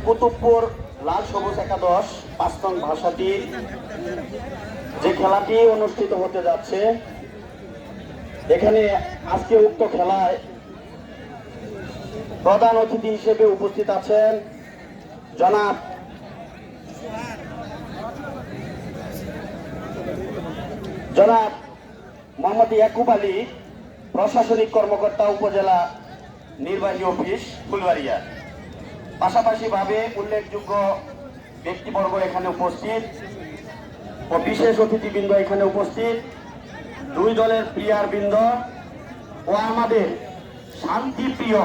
কুতুবপুর লাল সবুজ একাদশ ৫ নং ভাষাটি যে খেলাটি অনুষ্ঠিত হতে যাচ্ছে, এখানে আজকে উক্ত খেলায় প্রধান অতিথি হিসেবে উপস্থিত আছেন জনাব মোহাম্মদ ইয়াকুব আলী, প্রশাসনিক কর্মকর্তা, উপজেলা নির্বাহী অফিস ফুলবাড়িয়া। পাশাপাশি ভাবে উল্লেখযোগ্য ব্যক্তিবর্গ এখানে উপস্থিত ও বিশেষ অতিথিবৃন্দ এখানে উপস্থিত, দুই দলের প্লেয়ারবৃন্দ ও আমাদের শান্তিপ্রিয়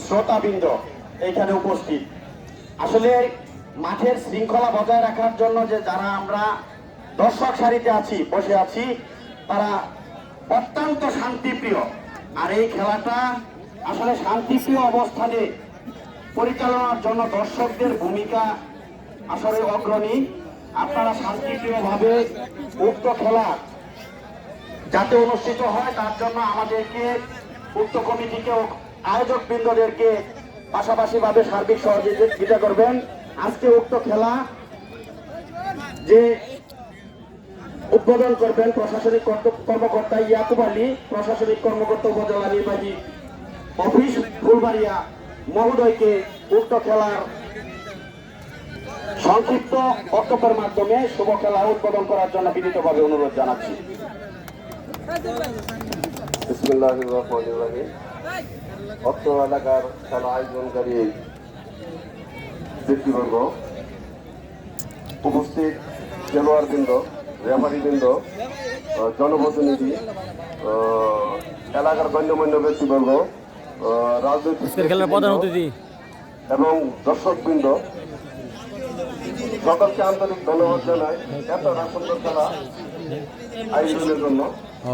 শ্রোতাবৃন্দ এখানে উপস্থিত। আসলে মাঠের শৃঙ্খলা বজায় রাখার জন্য যে যারা আমরা দর্শক সারিতে আছি, বসে আছি, তারা অত্যন্ত শান্তিপ্রিয়। আর এই খেলাটা আসলে শান্তিপ্রিয় অবস্থানে পরিচালনার জন্য দর্শকদের ভূমিকা আসলে অগ্রণী। আপনারা শান্তিপ্রিয়ভাবে উক্ত খেলা যাতে অনুষ্ঠিত হয় তার জন্য আমাদেরকে উক্ত কমিটিকে ও আয়োজক বৃন্দদেরকে পাশাপাশি ভাবে সার্বিক সহযোগিতা করবেন। আজকে উক্ত খেলা যে উদ্বোধন করবেন প্রশাসনিক কর্মকর্তা ইয়াকুব আলী, প্রশাসনিক কর্মকর্তা, উপজেলা নির্বাহী অফিস ফুলবাড়িয়া মহোদয়কে উক্ত খেলার সংক্ষিপ্ত বক্তব্যের মাধ্যমে শুভ খেলা উদ্বোধন করার জন্য বিনীতভাবে অনুরোধ জানাচ্ছি। বিসমিল্লাহির রহমানির রহিম। অত্র এলাকার খেলা আয়োজনকারী ব্যক্তিবর্গ, উপস্থিত খেলোয়াড়বৃন্দ, রেফারিবৃন্দ, জনপ্রতিনিধি, এলাকার গণ্যমান্য ব্যক্তিবর্গ, রাজনৈতিক খেলার প্রধান অতিথি এবং দর্শকবৃন্দ, সকলকে আন্তরিক ধন্যবাদ জানাই এত সুন্দর খেলা আয়োজনের জন্য।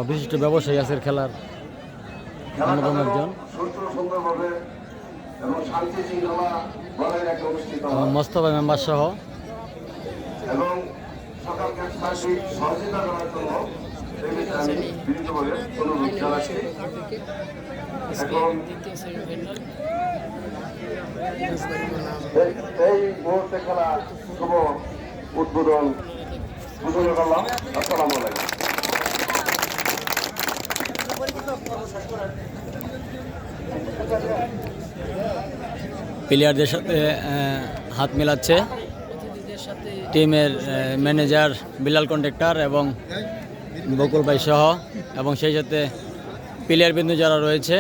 বিশিষ্ট ব্যবসায়ী আজকের খেলার অন্যতম একজন সুন্দরভাবে এবং শান্তি শৃঙ্খলা বজায় রেখে অনুষ্ঠিত মোস্তফা মেম্বার সহ এবং সকলকে সার্বিক সহযোগিতা করার জন্য আমি বিনীতভাবে অনুরোধ জানাচ্ছি। এখন এই মুহূর্তে খেলা শুভ উদ্বোধন ঘোষণা করলাম। আসসালামু আলাইকুম। প্লেয়ারদের সাথে হাত মেলাচ্ছে টিমের ম্যানেজার বিলাল কন্ট্রাক্টর এবং বকুল ভাই সহ, এবং সেই সাথে প্লেয়ার বিন্দু যারা রয়েছে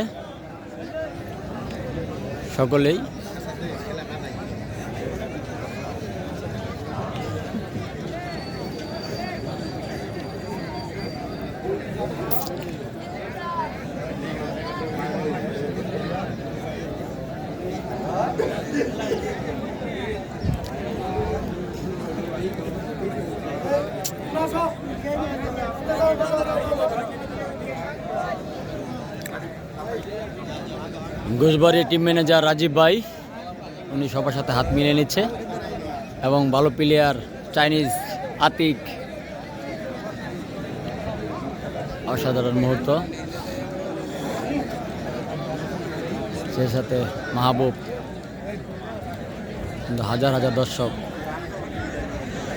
সকলেই। ঘোষবাড়ি টিম ম্যানেজার রাজীব ভাই, উনি সবার সাথে হাত মিলিয়ে নিচ্ছে, এবং ভালো প্লেয়ার চাইনিজ আতিক, অসাধারণ মুহূর্ত, সেই সাথে মাহবুব, কিন্তু হাজার হাজার দর্শক